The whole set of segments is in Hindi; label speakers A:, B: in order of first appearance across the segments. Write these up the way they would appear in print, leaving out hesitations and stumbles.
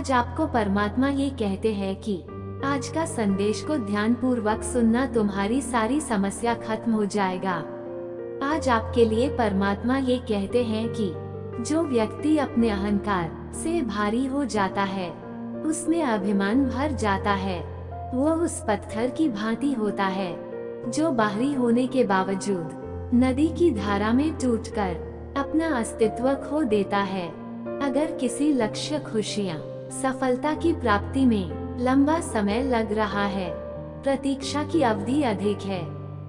A: आज आपको परमात्मा ये कहते हैं कि आज का संदेश को ध्यान पूर्वक सुनना, तुम्हारी सारी समस्या खत्म हो जाएगा। आज आपके लिए परमात्मा ये कहते हैं कि जो व्यक्ति अपने अहंकार से भारी हो जाता है, उसमें अभिमान भर जाता है, वो उस पत्थर की भांति होता है जो बाहरी होने के बावजूद नदी की धारा में टूटकर अपना अस्तित्व खो देता है। अगर किसी लक्ष्य, खुशियाँ, सफलता की प्राप्ति में लंबा समय लग रहा है, प्रतीक्षा की अवधि अधिक है,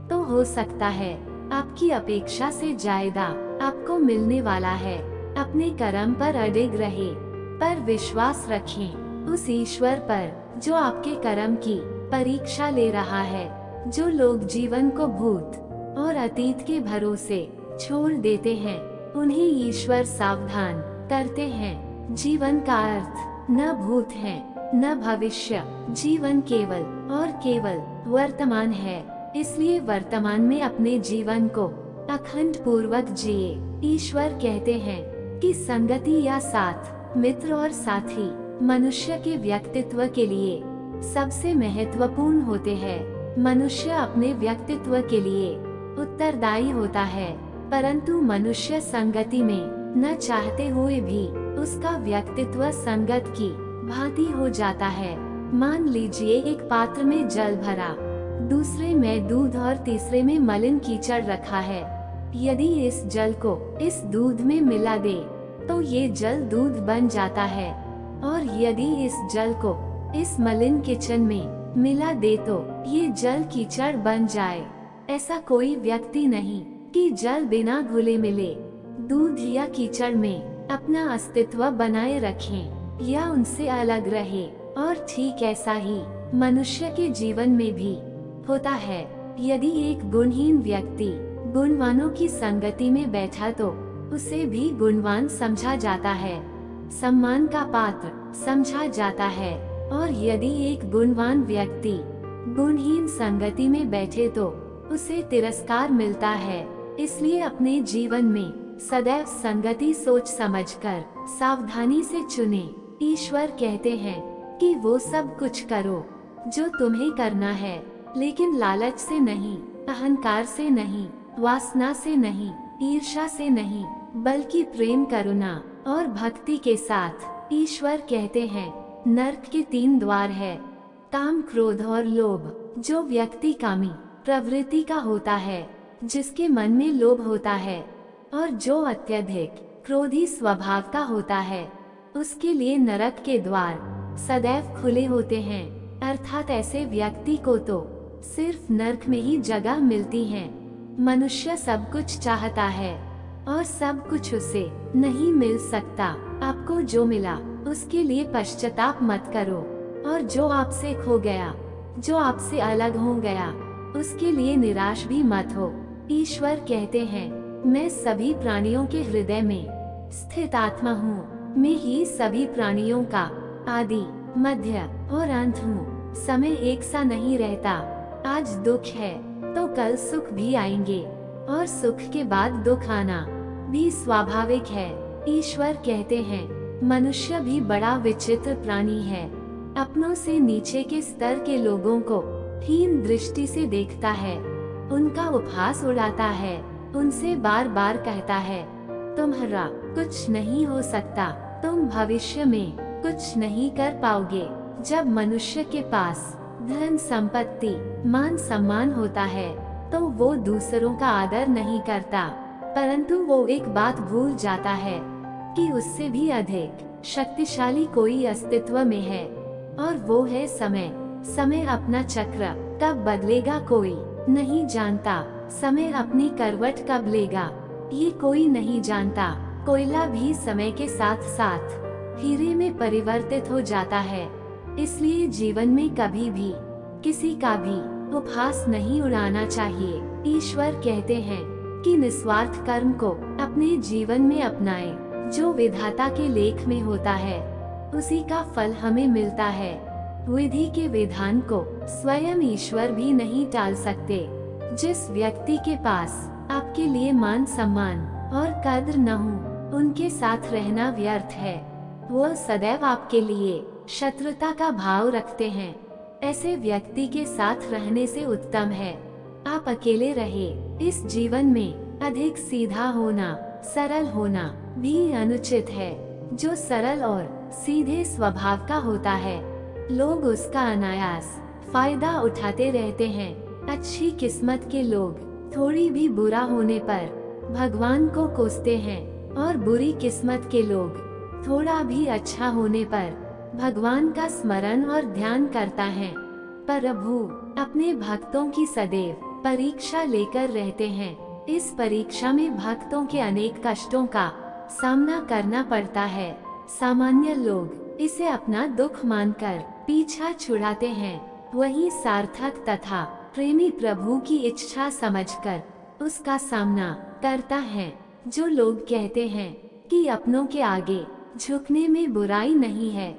A: तो हो सकता है आपकी अपेक्षा से ज्यादा आपको मिलने वाला है। अपने कर्म पर अडिग रहे, पर विश्वास रखें उस ईश्वर पर जो आपके कर्म की परीक्षा ले रहा है। जो लोग जीवन को भूत और अतीत के भरोसे छोड़ देते हैं, उन्हें ईश्वर सावधान करते हैं। जीवन का अर्थ न भूत है न भविष्य, जीवन केवल और केवल वर्तमान है। इसलिए वर्तमान में अपने जीवन को अखंड पूर्वक जिए। ईश्वर कहते हैं कि संगति या साथ, मित्र और साथी मनुष्य के व्यक्तित्व के लिए सबसे महत्वपूर्ण होते हैं। मनुष्य अपने व्यक्तित्व के लिए उत्तरदायी होता है, परंतु मनुष्य संगति में न चाहते हुए भी उसका व्यक्तित्व संगत की भांति हो जाता है। मान लीजिए एक पात्र में जल भरा, दूसरे में दूध और तीसरे में मलिन कीचड़ रखा है। यदि इस जल को इस दूध में मिला दे तो ये जल दूध बन जाता है, और यदि इस जल को इस मलिन कीचड़ में मिला दे तो ये जल कीचड़ बन जाए। ऐसा कोई व्यक्ति नहीं कि जल बिना घुले मिले दूध या कीचड़ में अपना अस्तित्व बनाए रखें या उनसे अलग रहे। और ठीक ऐसा ही मनुष्य के जीवन में भी होता है। यदि एक गुणहीन व्यक्ति गुणवानों की संगति में बैठा तो उसे भी गुणवान समझा जाता है, सम्मान का पात्र समझा जाता है। और यदि एक गुणवान व्यक्ति गुणहीन संगति में बैठे तो उसे तिरस्कार मिलता है। इसलिए अपने जीवन में सदैव संगति सोच समझकर सावधानी से चुने। ईश्वर कहते हैं कि वो सब कुछ करो जो तुम्हें करना है, लेकिन लालच से नहीं, अहंकार से नहीं, वासना से नहीं, ईर्ष्या से नहीं, बल्कि प्रेम, करुणा और भक्ति के साथ। ईश्वर कहते हैं नरक के 3 द्वार है, काम, क्रोध और लोभ। जो व्यक्ति कामी प्रवृत्ति का होता है, जिसके मन में लोभ होता है, और जो अत्यधिक क्रोधी स्वभाव का होता है, उसके लिए नरक के द्वार सदैव खुले होते हैं। अर्थात ऐसे व्यक्ति को तो सिर्फ नरक में ही जगह मिलती है। मनुष्य सब कुछ चाहता है और सब कुछ उसे नहीं मिल सकता। आपको जो मिला उसके लिए पश्चाताप मत करो, और जो आपसे खो गया, जो आपसे अलग हो गया, उसके लिए निराश भी मत हो। ईश्वर कहते हैं मैं सभी प्राणियों के हृदय में स्थित आत्मा हूँ। मैं ही सभी प्राणियों का आदि, मध्य और अंत हूँ। समय एक सा नहीं रहता। आज दुख है तो कल सुख भी आएंगे, और सुख के बाद दुख आना भी स्वाभाविक है। ईश्वर कहते हैं मनुष्य भी बड़ा विचित्र प्राणी है। अपनों से नीचे के स्तर के लोगों को हीन दृष्टि से देखता है, उनका उपहास उड़ाता है, उनसे बार बार कहता है तुम्हारा कुछ नहीं हो सकता, तुम भविष्य में कुछ नहीं कर पाओगे। जब मनुष्य के पास धन, संपत्ति, मान, सम्मान होता है तो वो दूसरों का आदर नहीं करता, परंतु वो एक बात भूल जाता है कि उससे भी अधिक शक्तिशाली कोई अस्तित्व में है, और वो है समय। समय अपना चक्र कब बदलेगा कोई नहीं जानता। समय अपनी करवट कब लेगा ये कोई नहीं जानता। कोयला भी समय के साथ साथ हीरे में परिवर्तित हो जाता है। इसलिए जीवन में कभी भी किसी का भी उपहास नहीं उड़ाना चाहिए। ईश्वर कहते हैं कि निस्वार्थ कर्म को अपने जीवन में अपनाएं। जो विधाता के लेख में होता है उसी का फल हमें मिलता है। विधि के विधान को स्वयं ईश्वर भी नहीं टाल सकते। जिस व्यक्ति के पास आपके लिए मान, सम्मान और कद्र न हो, उनके साथ रहना व्यर्थ है। वह सदैव आपके लिए शत्रुता का भाव रखते हैं। ऐसे व्यक्ति के साथ रहने से उत्तम है आप अकेले रहे। इस जीवन में अधिक सीधा होना, सरल होना भी अनुचित है। जो सरल और सीधे स्वभाव का होता है, लोग उसका अनायास फायदा उठाते रहते हैं। अच्छी किस्मत के लोग थोड़ी भी बुरा होने पर भगवान को कोसते हैं और बुरी किस्मत के लोग थोड़ा भी अच्छा होने पर भगवान का स्मरण और ध्यान करता है। प्रभु अपने भक्तों की सदैव परीक्षा लेकर रहते हैं। इस परीक्षा में भक्तों के अनेक कष्टों का सामना करना पड़ता है। सामान्य लोग इसे अपना दुख मानकर पीछा छुड़ाते हैं, वही सार्थक तथा प्रेमी प्रभु की इच्छा समझकर उसका सामना करता है। जो लोग कहते हैं कि अपनों के आगे झुकने में बुराई नहीं है,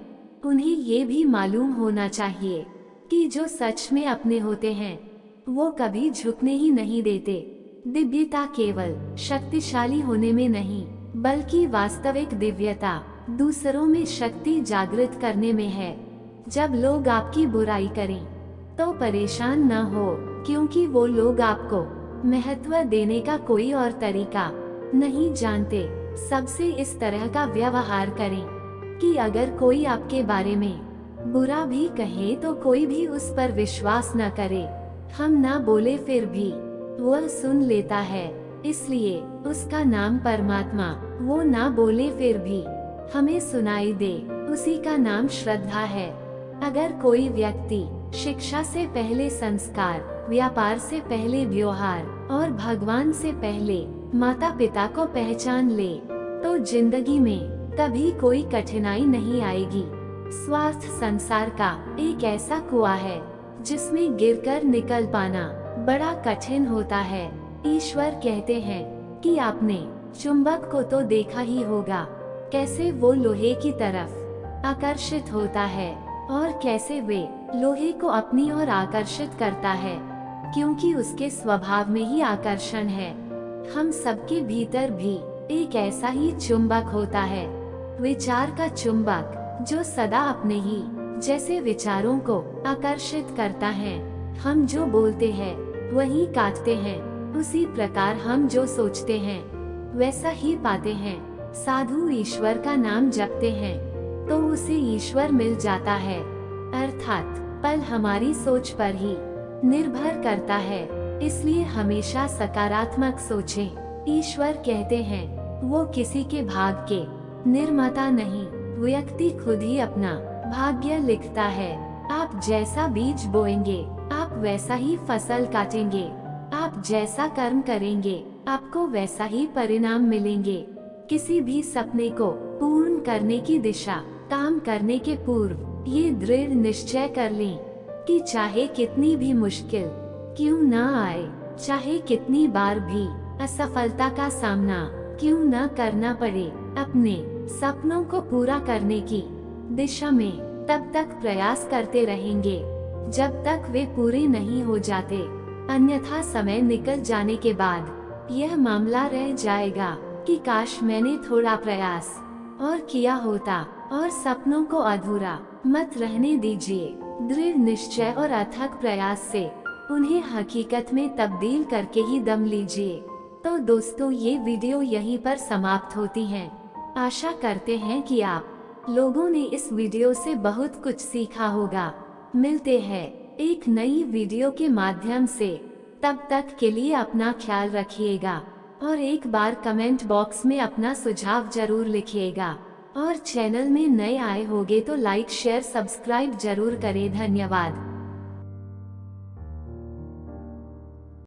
A: उन्हें ये भी मालूम होना चाहिए कि जो सच में अपने होते हैं वो कभी झुकने ही नहीं देते। दिव्यता केवल शक्तिशाली होने में नहीं, बल्कि वास्तविक दिव्यता दूसरों में शक्ति जागृत करने में है। जब लोग आपकी बुराई करें तो परेशान न हो, क्योंकि वो लोग आपको महत्व देने का कोई और तरीका नहीं जानते। सबसे इस तरह का व्यवहार करें कि अगर कोई आपके बारे में बुरा भी कहे तो कोई भी उस पर विश्वास न करे। हम ना बोले फिर भी वह सुन लेता है, इसलिए उसका नाम परमात्मा। वो ना बोले फिर भी हमें सुनाई दे, उसी का नाम श्रद्धा है। अगर कोई व्यक्ति शिक्षा से पहले संस्कार, व्यापार से पहले व्यवहार और भगवान से पहले माता पिता को पहचान ले तो जिंदगी में कभी कोई कठिनाई नहीं आएगी। स्वार्थ संसार का एक ऐसा कुआं है जिसमें गिरकर निकल पाना बड़ा कठिन होता है। ईश्वर कहते हैं कि आपने चुंबक को तो देखा ही होगा, कैसे वो लोहे की तरफ आकर्षित होता है और कैसे वे लोहे को अपनी ओर आकर्षित करता है, क्योंकि उसके स्वभाव में ही आकर्षण है। हम सबके भीतर भी एक ऐसा ही चुंबक होता है, विचार का चुंबक, जो सदा अपने ही जैसे विचारों को आकर्षित करता है। हम जो बोलते हैं वही काटते हैं, उसी प्रकार हम जो सोचते हैं वैसा ही पाते हैं। साधु ईश्वर का नाम जपते हैं तो उसे ईश्वर मिल जाता है, अर्थात पल हमारी सोच पर ही निर्भर करता है। इसलिए हमेशा सकारात्मक सोचें। ईश्वर कहते हैं वो किसी के भाग्य के निर्माता नहीं, व्यक्ति खुद ही अपना भाग्य लिखता है। आप जैसा बीज बोएंगे आप वैसा ही फसल काटेंगे। आप जैसा कर्म करेंगे आपको वैसा ही परिणाम मिलेंगे। किसी भी सपने को पूर्ण करने की दिशा काम करने के पूर्व ये दृढ़ निश्चय कर लें कि चाहे कितनी भी मुश्किल क्यों न आए, चाहे कितनी बार भी असफलता का सामना क्यों न करना पड़े, अपने सपनों को पूरा करने की दिशा में तब तक प्रयास करते रहेंगे जब तक वे पूरे नहीं हो जाते। अन्यथा समय निकल जाने के बाद यह मामला रह जाएगा कि काश मैंने थोड़ा प्रयास और किया होता, और सपनों को अधूरा मत रहने दीजिए। दृढ़ निश्चय और अथक प्रयास से उन्हें हकीकत में तब्दील करके ही दम लीजिए। तो दोस्तों, ये वीडियो यहीं पर समाप्त होती है। आशा करते हैं कि आप लोगों ने इस वीडियो से बहुत कुछ सीखा होगा। मिलते हैं एक नई वीडियो के माध्यम से, तब तक के लिए अपना ख्याल रखिएगा और एक बार कमेंट बॉक्स में अपना सुझाव जरूर लिखिएगा। और चैनल में नए आए होंगे तो लाइक शेयर सब्सक्राइब जरूर करें। धन्यवाद।